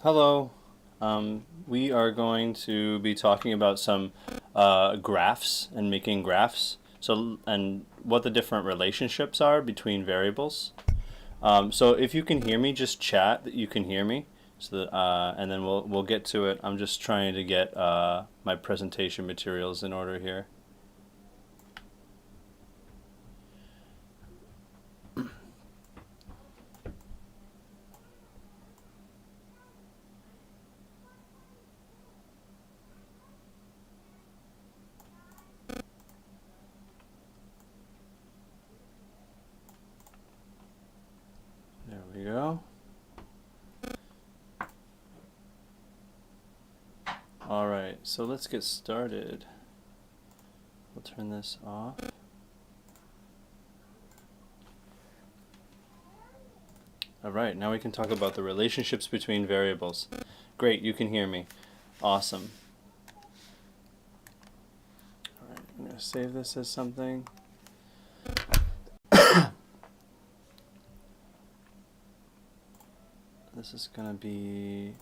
Hello. We are going to be talking about some graphs and making graphs. And what the different relationships are between variables. So if you can hear me, just chat that you can hear me. And then we'll get to it. I'm just trying to get my presentation materials in order here. There we go. All right, so let's get started. We'll turn this off. All right, now we can talk about the relationships between variables. Great, you can hear me. Awesome. All right, I'm going to save this as something. This is going to be,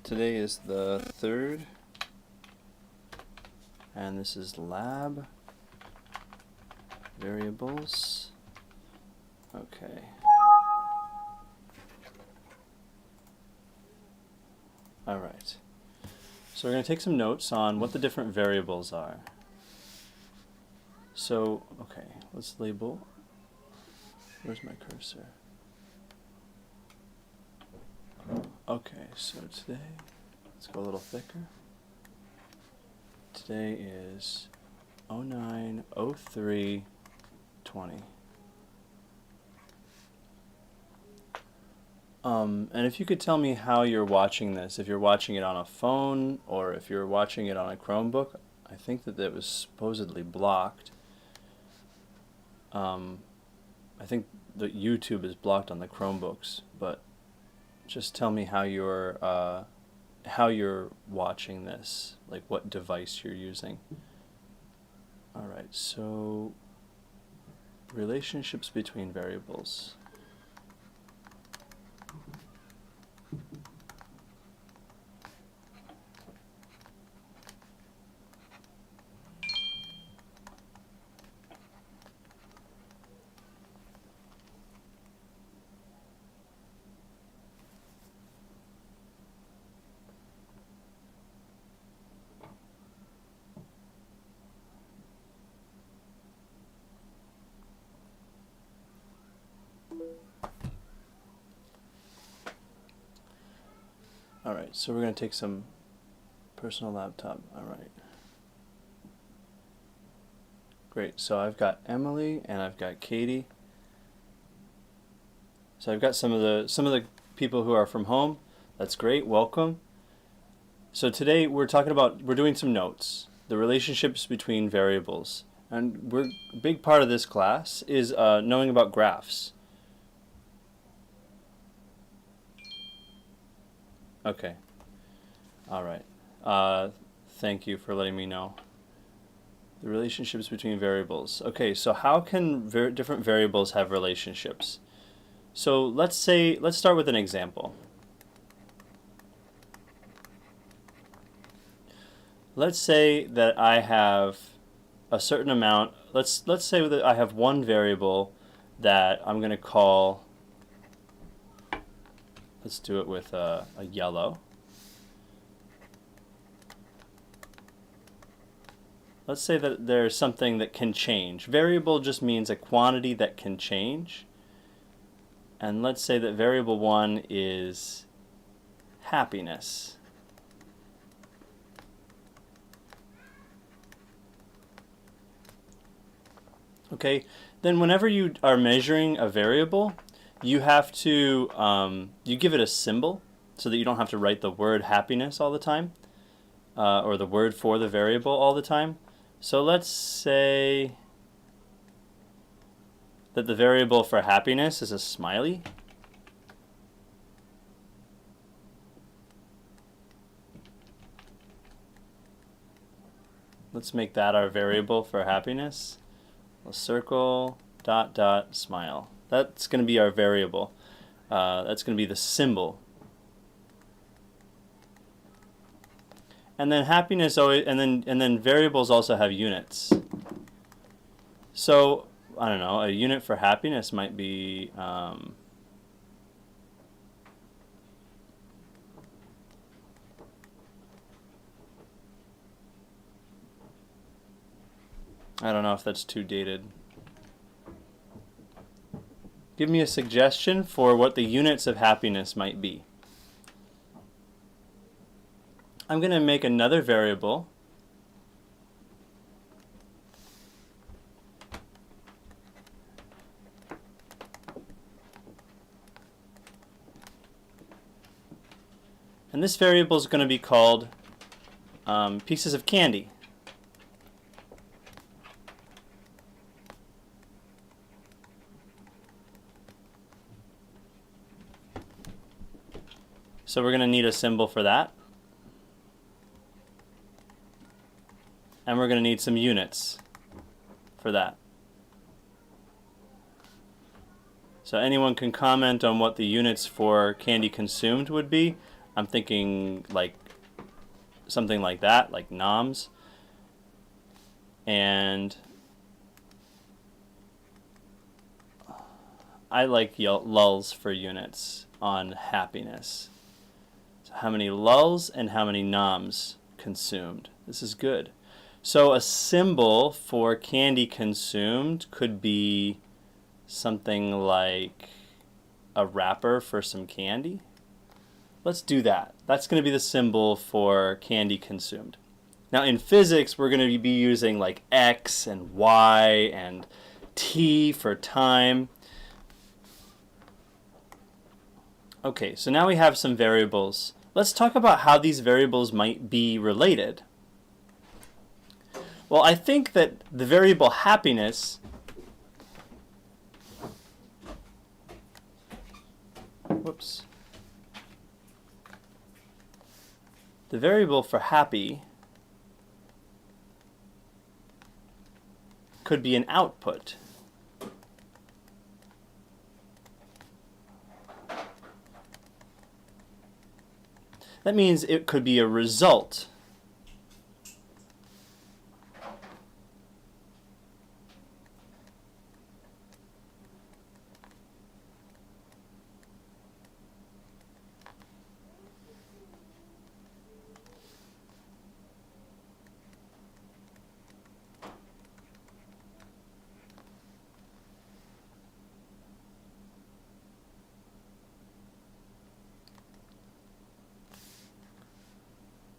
today is the 3rd, and this is lab variables. Okay. All right. So we're going to take some notes on what the different variables are. So, okay, let's label. Where's my cursor? Okay, so today, let's go a little thicker. Today is 09/03/20. And if you could tell me how you're watching this, if you're watching it on a phone or if you're watching it on a Chromebook. I think that it was supposedly blocked. I think that YouTube is blocked on the Chromebooks, but just tell me how you're watching this, like what device you're using. All right, so relationships between variables. All right, so we're going to take some personal laptop. All right. Great, so I've got Emily and I've got Katie. So I've got some of the people who are from home. That's great, welcome. So today we're doing some notes, the relationships between variables. And a big part of this class is knowing about graphs. Okay. All right. Thank you for letting me know. The relationships between variables. Okay, so how can different variables have relationships? So let's start with an example. Let's say that I have a certain amount. Let's say that I have one variable that I'm going to call. Let's do it with a yellow. Let's say that there's something that can change. Variable just means a quantity that can change. And let's say that variable 1 is happiness. Okay, then whenever you are measuring a variable, you have to, you give it a symbol so that you don't have to write the word happiness all the time, or the word for the variable all the time. So let's say that the variable for happiness is a smiley. Let's make that our variable for happiness. A circle, dot, dot, smile. That's going to be our variable. That's going to be the symbol. And then happiness always, and then variables also have units. So I don't know, a unit for happiness might be I don't know if that's too dated. Give me a suggestion for what the units of happiness might be. I'm going to make another variable. And this variable is going to be called pieces of candy. So we're going to need a symbol for that. And we're going to need some units for that. So anyone can comment on what the units for candy consumed would be. I'm thinking like something like that, like noms. And I like lulls for units on happiness. So how many lulls and how many noms consumed. This is good. So a symbol for candy consumed could be something like a wrapper for some candy. Let's do that. That's going to be the symbol for candy consumed. Now in physics, we're going to be using like X and Y and T for time. Okay, so now we have some variables. Let's talk about how these variables might be related. Well, I think that the variable happiness the variable for happy could be an output. That means it could be a result.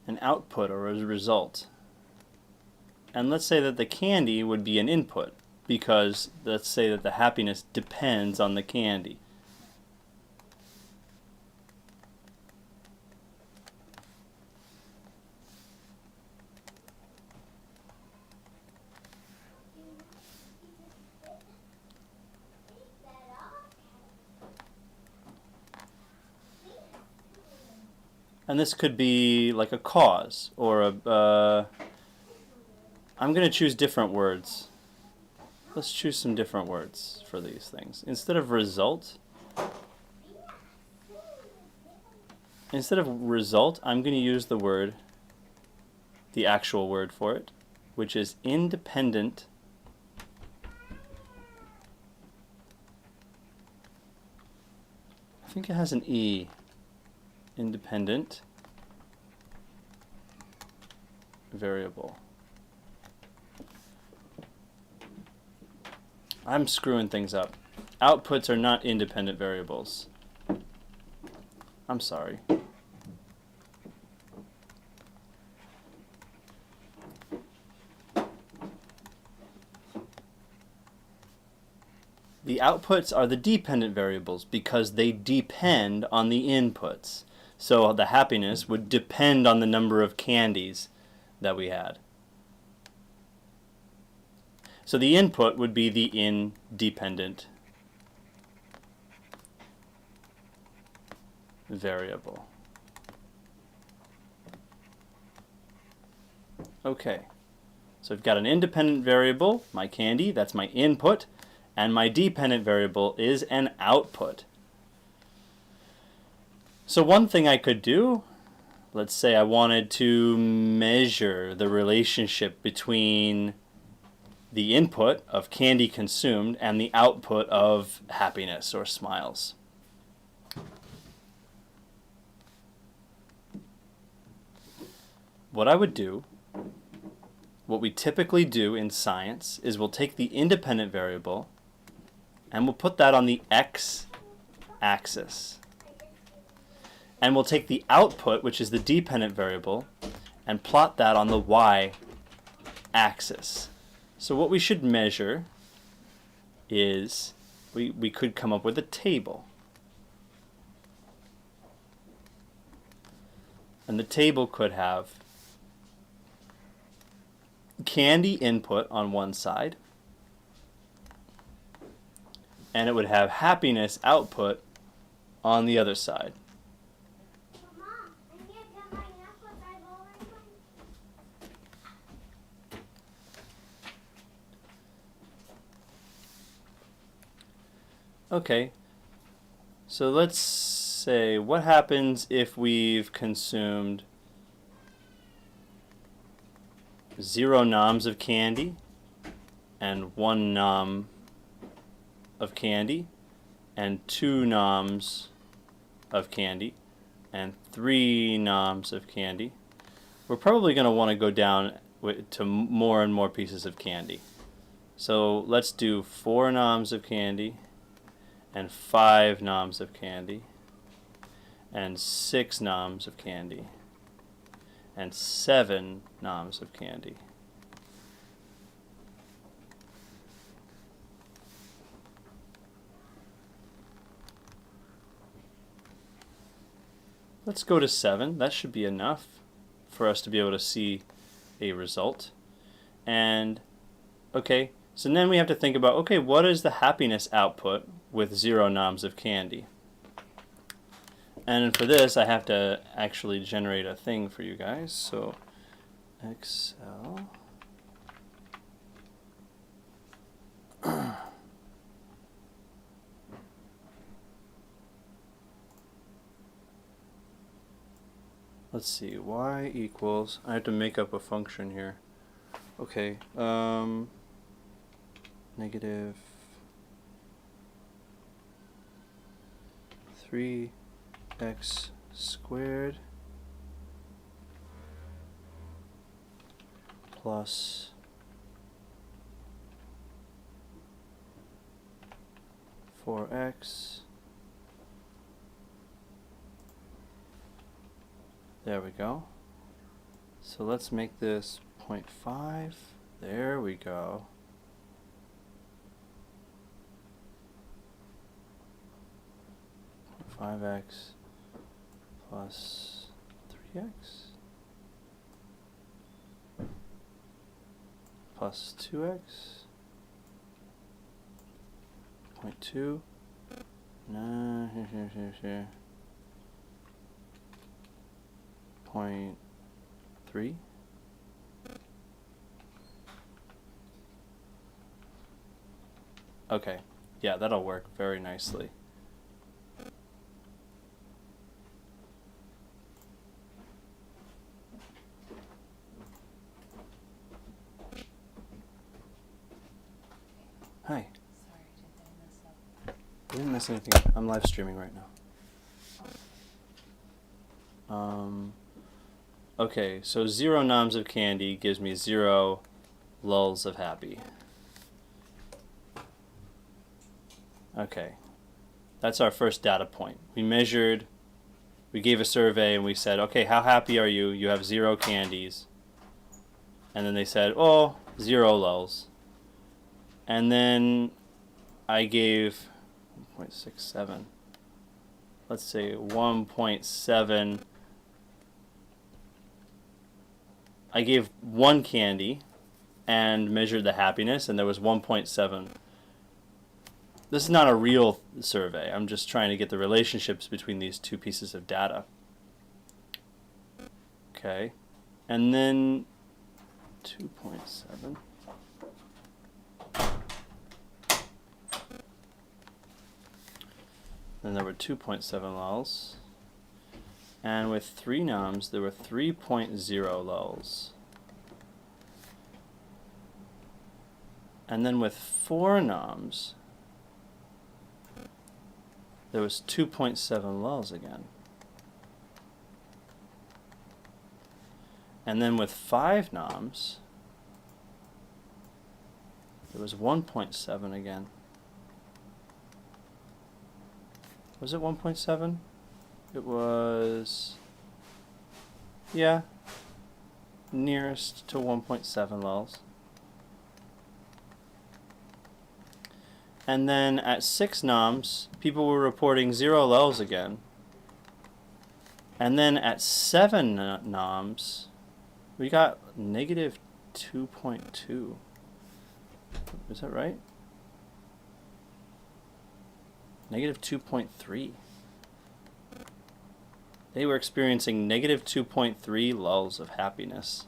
An output or a result. And let's say that the candy would be an input, because let's say that the happiness depends on the candy. And this could be like a cause or a... I'm going to choose different words. Let's choose some different words for these things. Instead of result, I'm going to use the word, the actual word for it, which is independent I think it has an E. Independent variable. I'm screwing things up. Outputs are not independent variables. I'm sorry. The outputs are the dependent variables because they depend on the inputs. So the happiness would depend on the number of candies that we had. So the input would be the independent variable. Okay, so I've got an independent variable, my candy, that's my input, and my dependent variable is an output. So one thing I could do let's say I wanted to measure the relationship between the input of candy consumed and the output of happiness or smiles. What I would do, what we typically do in science, is we'll take the independent variable and we'll put that on the x-axis. And we'll take the output, which is the dependent variable, and plot that on the y-axis. So what we should measure is, we could come up with a table. And the table could have candy input on one side, and it would have happiness output on the other side. Okay, so let's say, what happens if we've consumed 0 noms of candy and 1 nom of candy and 2 noms of candy and 3 noms of candy? We're probably going to want to go down to more and more pieces of candy. So let's do 4 noms of candy and 5 noms of candy and 6 noms of candy and 7 noms of candy. Let's go to 7. That should be enough for us to be able to see a result. And okay, so then we have to think about, okay, what is the happiness output with 0 noms of candy? And for this, I have to actually generate a thing for you guys. So Excel. Let's see, y equals, I have to make up a function here. Okay, negative 3x squared plus 4x. There we go. So let's make this 0.5. There we go. Five x plus 3x plus 2x 0.2. No, here. 0.3. Okay, yeah, that'll work very nicely. Hi. Sorry, did I mess up? I didn't mess anything up. I'm live streaming right now. Okay, so 0 noms of candy gives me 0 lulls of happy. Okay, that's our first data point. We measured, we gave a survey and we said, okay, how happy are you? You have 0 candies. And then they said, oh, 0 lulls. And then I gave 1.67. Let's say 1.7. I gave 1 candy and measured the happiness, and there was 1.7. This is not a real survey. I'm just trying to get the relationships between these two pieces of data. Okay. And then 2.7. Then there were 2.7 lulls. And with 3 noms, there were 3.0 lulls. And then with 4 noms, there was 2.7 lulls again. And then with 5 noms, there was 1.7 again. Was it 1.7? It was, yeah, nearest to 1.7 lulls. And then at 6 noms, people were reporting 0 lulls again. And then at 7 noms, we got negative 2.2. Is that right? Negative 2.3. They were experiencing negative 2.3 lulls of happiness.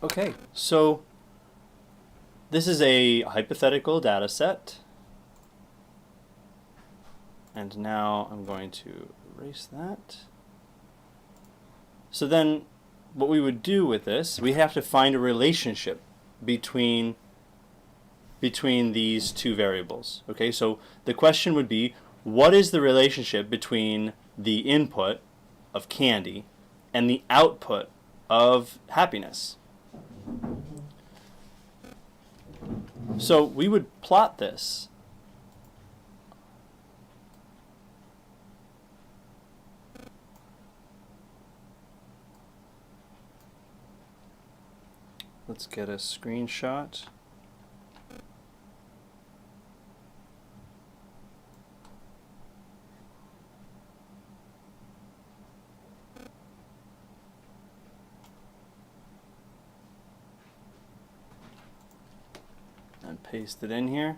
Okay, so this is a hypothetical data set. And now I'm going to erase that. So then what we would do with this, we have to find a relationship between these two variables. Okay, so the question would be, what is the relationship between the input of candy and the output of happiness? So we would plot this. Let's get a screenshot. And paste it in here.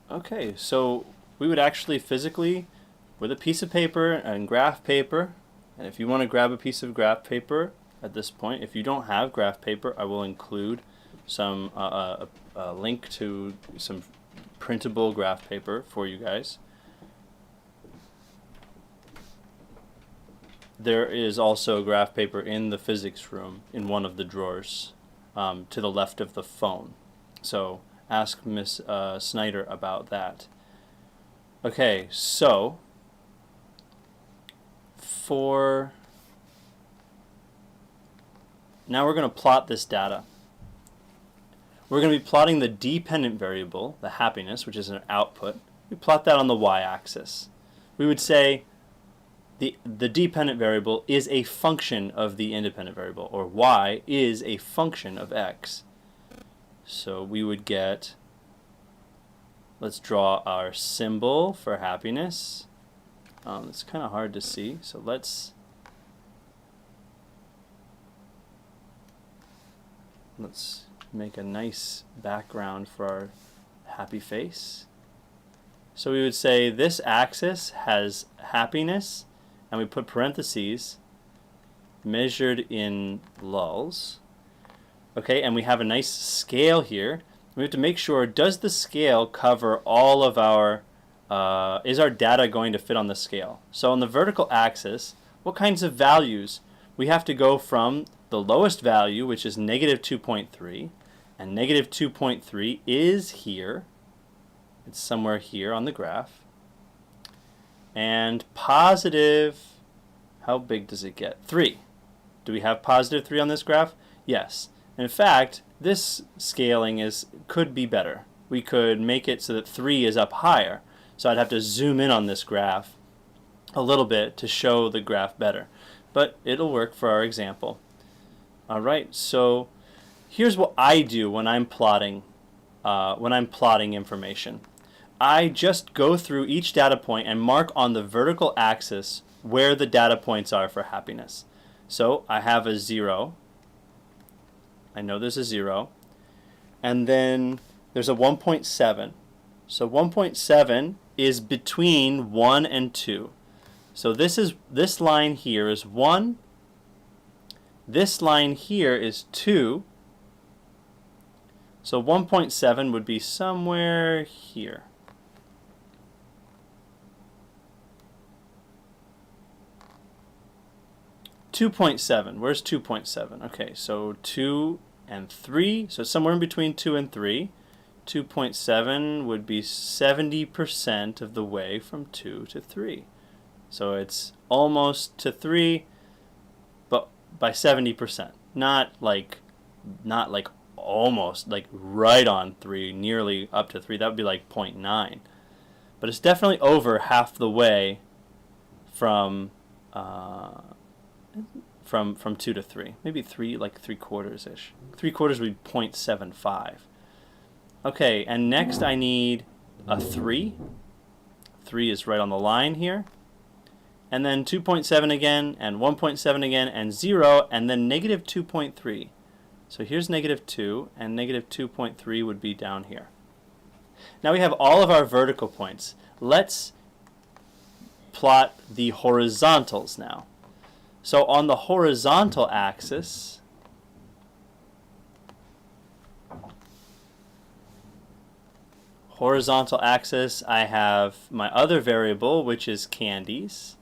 Okay, so we would actually physically, with a piece of paper and graph paper, and if you want to grab a piece of graph paper at this point, if you don't have graph paper, I will include some a link to some printable graph paper for you guys. There is also graph paper in the physics room in one of the drawers to the left of the phone. So ask Miss Snyder about that. Okay, so now we're going to plot this data. We're going to be plotting the dependent variable, the happiness, which is an output. We plot that on the y-axis. We would say the dependent variable is a function of the independent variable, or y is a function of x. So we would get, let's draw our symbol for happiness. It's kind of hard to see, so let's make a nice background for our happy face. So we would say this axis has happiness, and we put parentheses, measured in lulls. Okay, and we have a nice scale here. We have to make sure, does the scale cover all of our, is our data going to fit on the scale? So on the vertical axis, what kinds of values? We have to go from the lowest value, which is negative 2.3, and negative 2.3 is here. It's somewhere here on the graph. And positive, how big does it get? 3. Do we have positive 3 on this graph? Yes. In fact, this scaling could be better. We could make it so that 3 is up higher. So I'd have to zoom in on this graph a little bit to show the graph better. But it'll work for our example. Alright, so here's what I do when I'm plotting information. I just go through each data point and mark on the vertical axis where the data points are for happiness. So I have a 0. I know there's a 0. And then there's a 1.7. So 1.7 is between 1 and 2. So this line here is 1. This line here is 2. So 1.7 would be somewhere here. .7. Where's 2.7? Okay, so 2 and 3. So somewhere in between 2 and 3. 2.7 would be 70% of the way from 2 to 3. So it's almost to 3, but by 70%. Not like almost, like right on 3, nearly up to 3. That would be like 0.9. But it's definitely over half the way from 2 to 3. Maybe 3, like 3/4-ish. 3/4 would be 0.75. Okay, and next I need a 3. 3 is right on the line here. And then 2.7 again, and 1.7 again, and 0, and then negative 2.3. So here's negative 2, and negative 2.3 would be down here. Now we have all of our vertical points. Let's plot the horizontals now. So on the horizontal axis, I have my other variable, which is candies,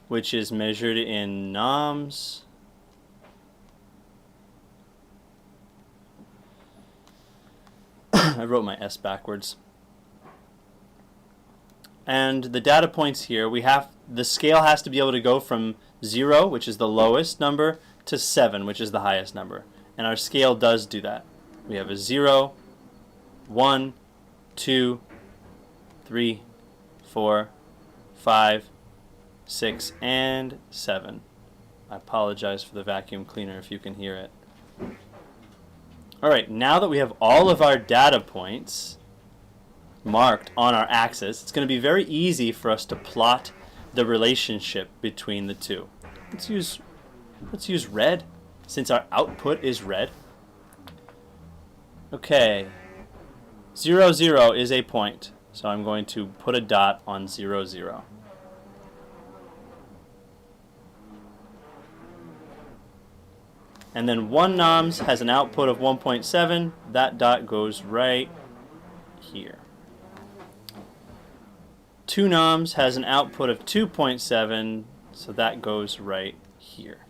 which is measured in noms. I wrote my S backwards. And the data points here, the scale has to be able to go from 0, which is the lowest number, to 7, which is the highest number. And our scale does do that. We have a 0, 1, 2, 3, 4, 5, 6, and 7. I apologize for the vacuum cleaner if you can hear it. Alright, now that we have all of our data points marked on our axis, it's going to be very easy for us to plot the relationship between the two. Let's use red, since our output is red. Okay, 0, 0 is a point, so I'm going to put a dot on 0, 0. And then 1 noms has an output of 1.7. That dot goes right here. 2 noms has an output of 2.7, so that goes right here.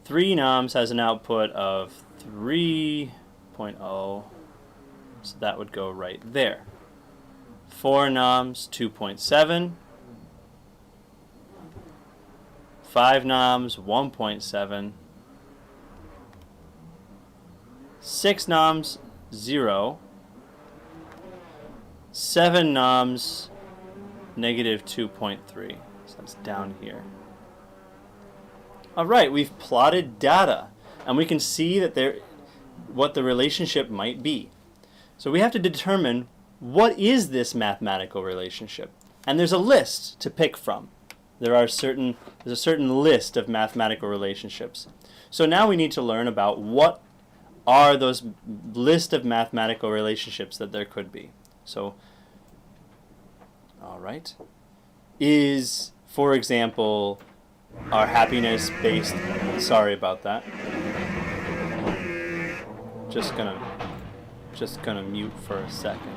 3 noms has an output of 3.0, so that would go right there. 4 noms, 2.7. 5 noms, 1.7. 6 noms, 0. 7 noms, negative 2.3. So that's down here. Alright, we've plotted data, and we can see that what the relationship might be. So we have to determine what is this mathematical relationship. And there's a list to pick from. There's a certain list of mathematical relationships. So now we need to learn about what are those list of mathematical relationships that there could be. So, all right, is, for example, our happiness based, sorry about that. Just gonna mute for a second.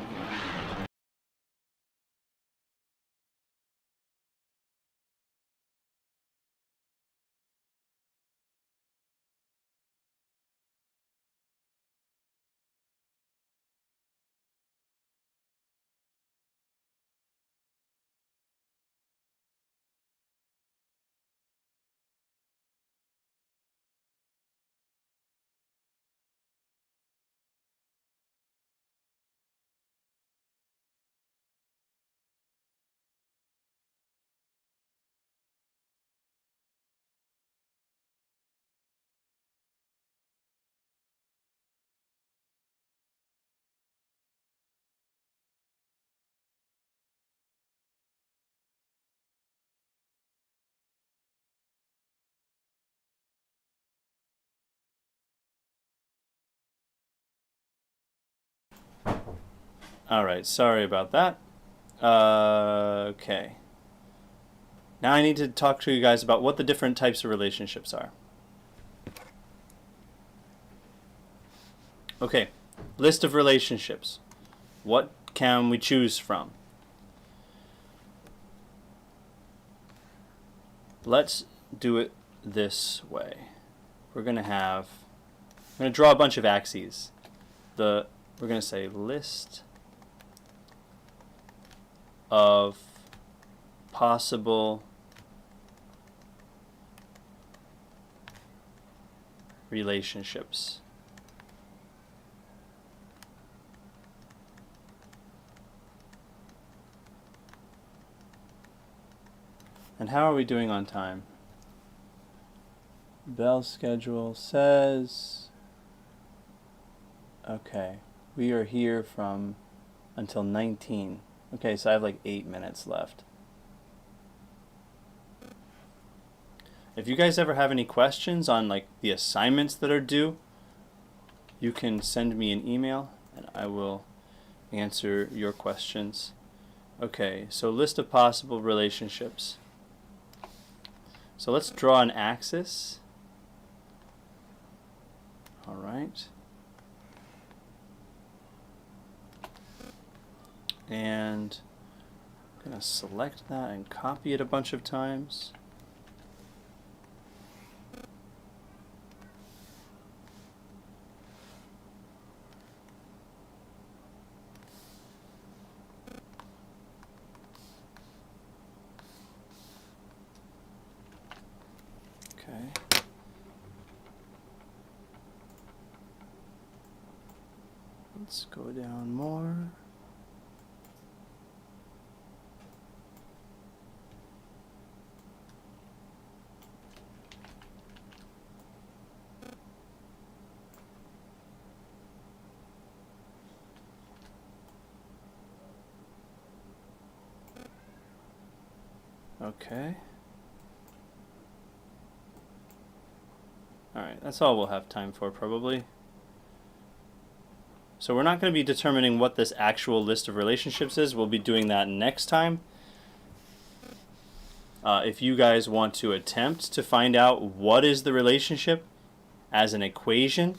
Alright, sorry about that. Okay. Now I need to talk to you guys about what the different types of relationships are. Okay, list of relationships. What can we choose from? Let's do it this way. We're going to draw a bunch of axes. We're going to say list of possible relationships. And how are we doing on time? Bell schedule says, okay, we are here from until 19. Okay, so I have like 8 minutes left. If you guys ever have any questions on like the assignments that are due, you can send me an email and I will answer your questions. Okay, so list of possible relationships. So let's draw an axis. All right. And I'm going to select that and copy it a bunch of times. Okay. Let's go down more. Okay. Alright, that's all we'll have time for probably. So we're not going to be determining what this actual list of relationships is. We'll be doing that next time. If you guys want to attempt to find out what is the relationship as an equation,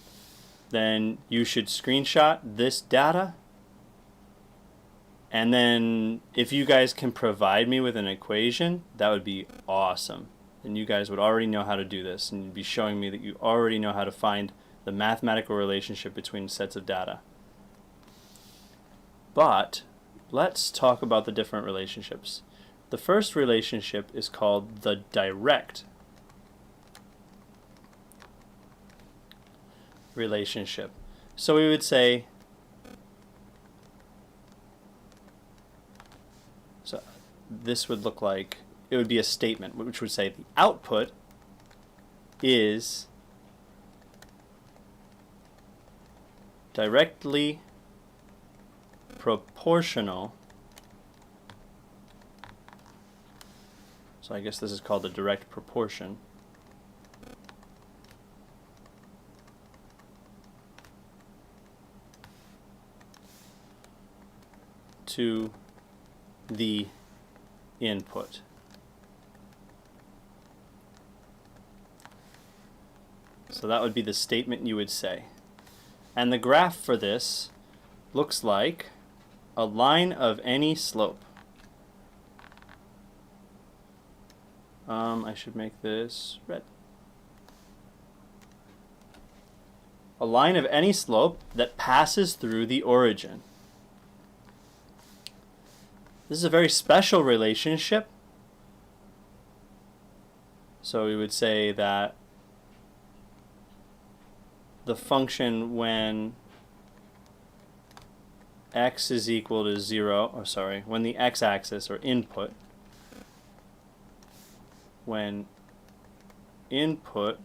then you should screenshot this data. And then if you guys can provide me with an equation, that would be awesome. And you guys would already know how to do this, and you'd be showing me that you already know how to find the mathematical relationship between sets of data. But let's talk about the different relationships. The first relationship is called the direct relationship. So we would say, so this would look like, it would be a statement which would say the output is directly proportional. So I guess this is called the direct proportion to the input. So that would be the statement you would say. And the graph for this looks like a line of any slope. I should make this red. A line of any slope that passes through the origin. This is a very special relationship. So we would say that the function when x is equal to 0, or sorry, when the x-axis or input, when input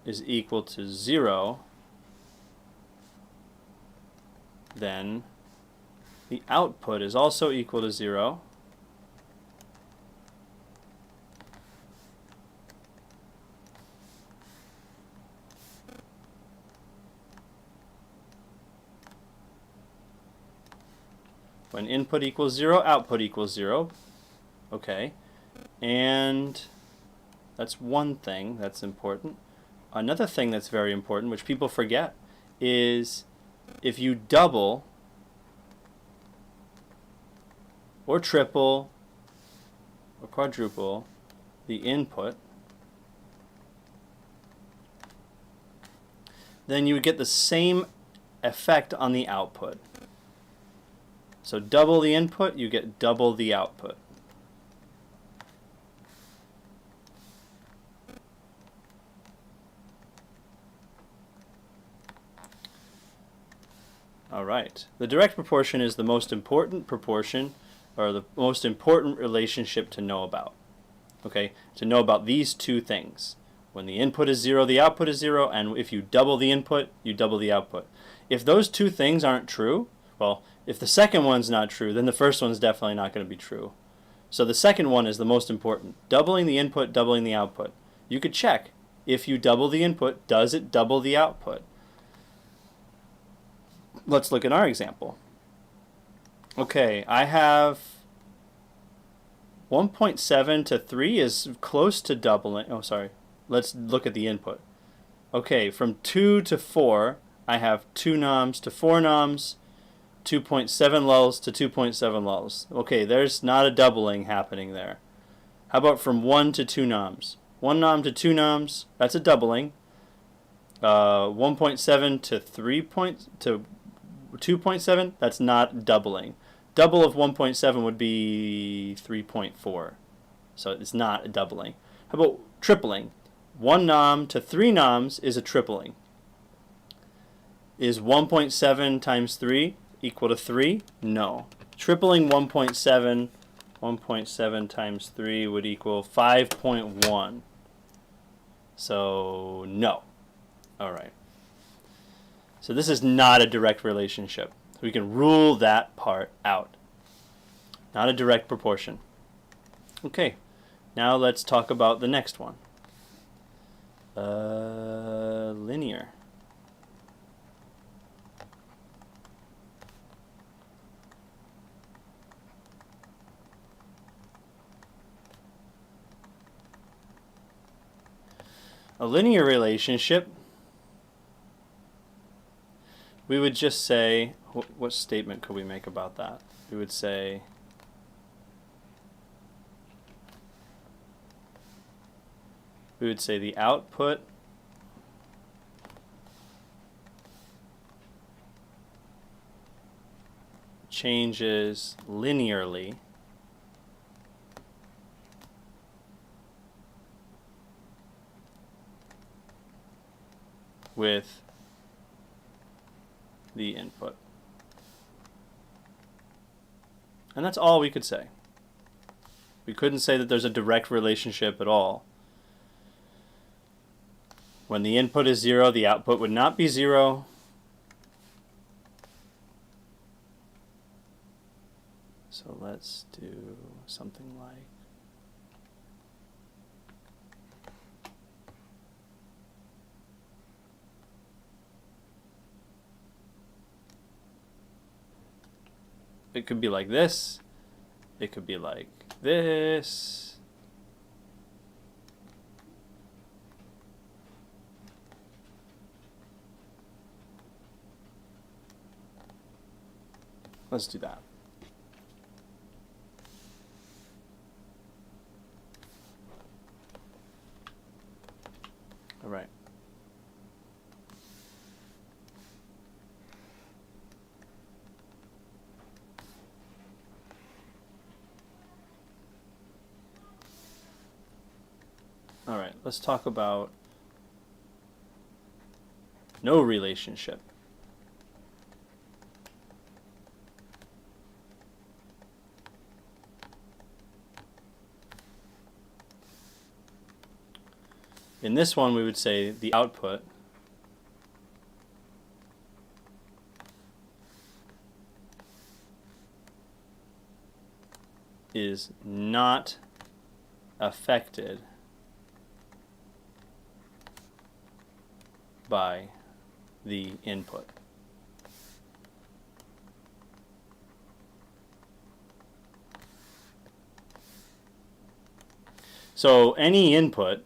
is equal to 0, then the output is also equal to 0. When input equals 0, output equals 0. Okay. And that's one thing that's important. another thing that's very important, which people forget, is if you double or triple or quadruple the input, then you would get the same effect on the output. So double the input, you get double the output. All right. The direct proportion is the most important proportion, or the most important relationship to know about. Okay, to know about these two things. When the input is 0, the output is 0, and if you double the input, you double the output. If those two things aren't true, well, if the second one's not true, then the first one's definitely not going to be true. So the second one is the most important. Doubling the input, doubling the output. You could check. If you double the input, does it double the output? Let's look at our example. Okay, I have 1.7 to 3 is close to doubling. Oh, sorry. Let's look at the input. Okay, from 2 to 4, I have 2 noms to 4 noms, 2.7 lulls to 2.7 lulls. Okay, there's not a doubling happening there. How about from 1 to 2 noms? 1 nom to 2 noms, that's a doubling. 1.7 to 2.7, that's not doubling. Double of 1.7 would be 3.4. So it's not a doubling. How about tripling? 1 nom to 3 noms is a tripling. Is 1.7 times 3 equal to 3? No. Tripling 1.7 times 3 would equal 5.1. So no. All right. So this is not a direct relationship. We can rule that part out. Not a direct proportion. Okay, now let's talk about the next one. Linear. A linear relationship, we would just say, what statement could we make about that? We would say, the output changes linearly with the input. And that's all we could say. We couldn't say that there's a direct relationship at all. When the input is 0, the output would not be 0. So let's do something like, it could be like this. It could be like this. Let's do that. All right. All right, let's talk about no relationship. In this one, we would say the output is not affected by the input. So any input,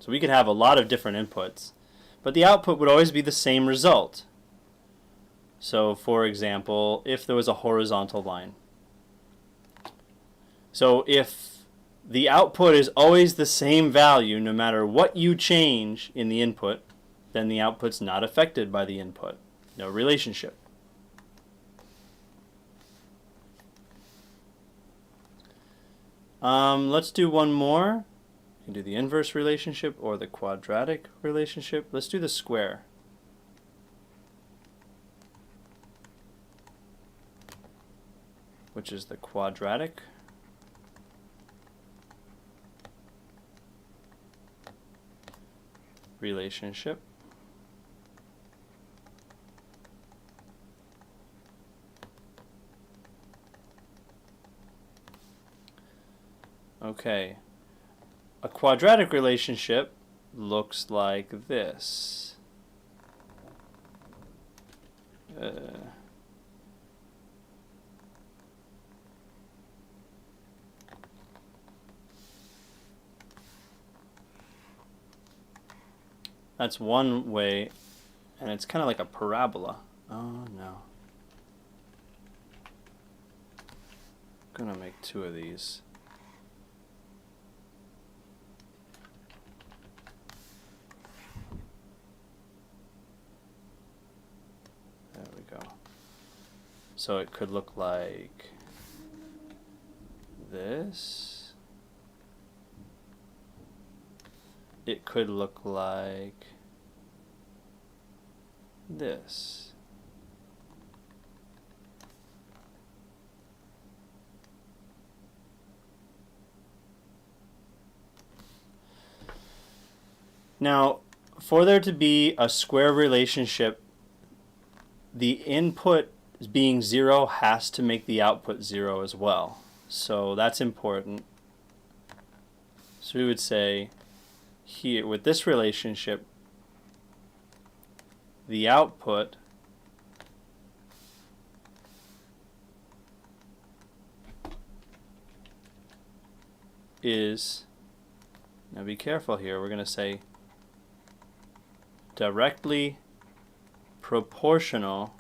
So we could have a lot of different inputs, but the output would always be the same result. So for example, if there was a horizontal line. So if the output is always the same value no matter what you change in the input, then the output's not affected by the input. No relationship. Let's do one more. You can do the inverse relationship or the quadratic relationship. Let's do the square. Which is the quadratic. Relationship. Okay. A quadratic relationship looks like this. That's one way, and it's kind of like a parabola. Oh no. I'm gonna make two of these. There we go. So it could look like this. It could look like this. Now, for there to be a square relationship, the input being 0 has to make the output 0 as well. So that's important. So we would say here, with this relationship, the output is, now be careful here, we're going to say directly proportional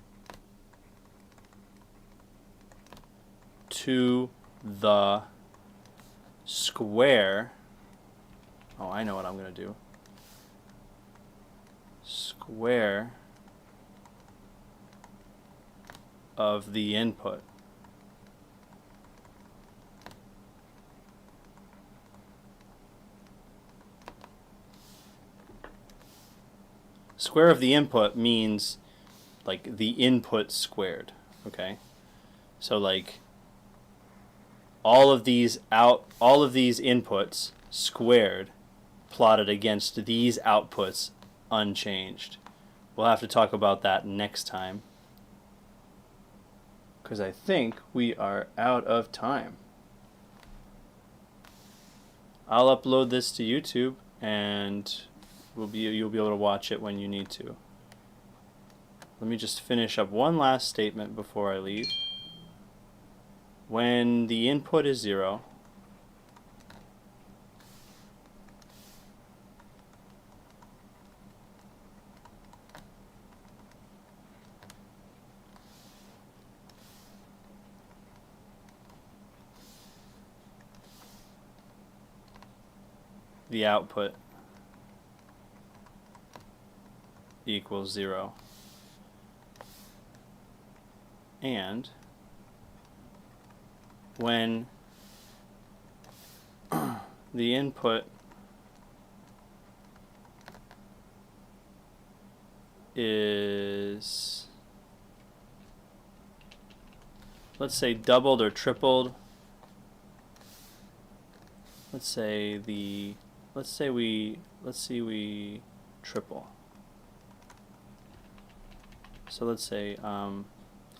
to the square. Oh, I know what I'm going to do. Square of the input. Square of the input means like the input squared, okay? So like all of these inputs squared plotted against these outputs unchanged. We'll have to talk about that next time, because I think we are out of time. I'll upload this to YouTube and you'll be able to watch it when you need to. Let me just finish up one last statement before I leave. When the input is 0, the output equals 0. And when the input is, let's say, doubled or tripled. Let's see we triple. So let's say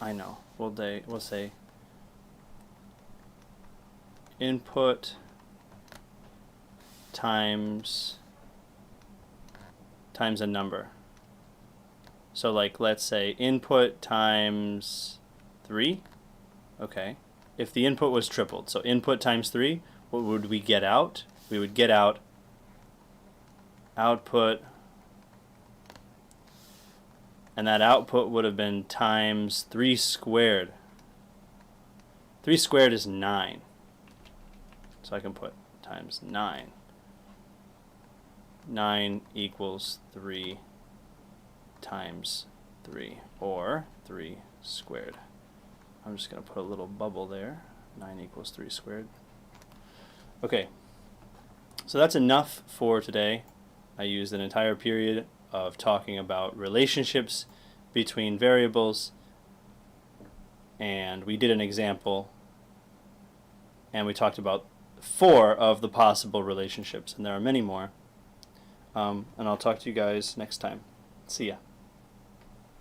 I know. We'll say input times a number. So like let's say input times 3. Okay. If the input was tripled, so input times 3, what would we get out? We would get out output, and that output would have been times 3 squared. 3 squared is 9. So I can put times 9. 9 equals 3 times 3, or 3 squared. I'm just going to put a little bubble there. 9 equals 3 squared. Okay, so that's enough for today. I used an entire period of talking about relationships between variables, and we did an example, and we talked about 4 of the possible relationships, and there are many more. And I'll talk to you guys next time. See ya.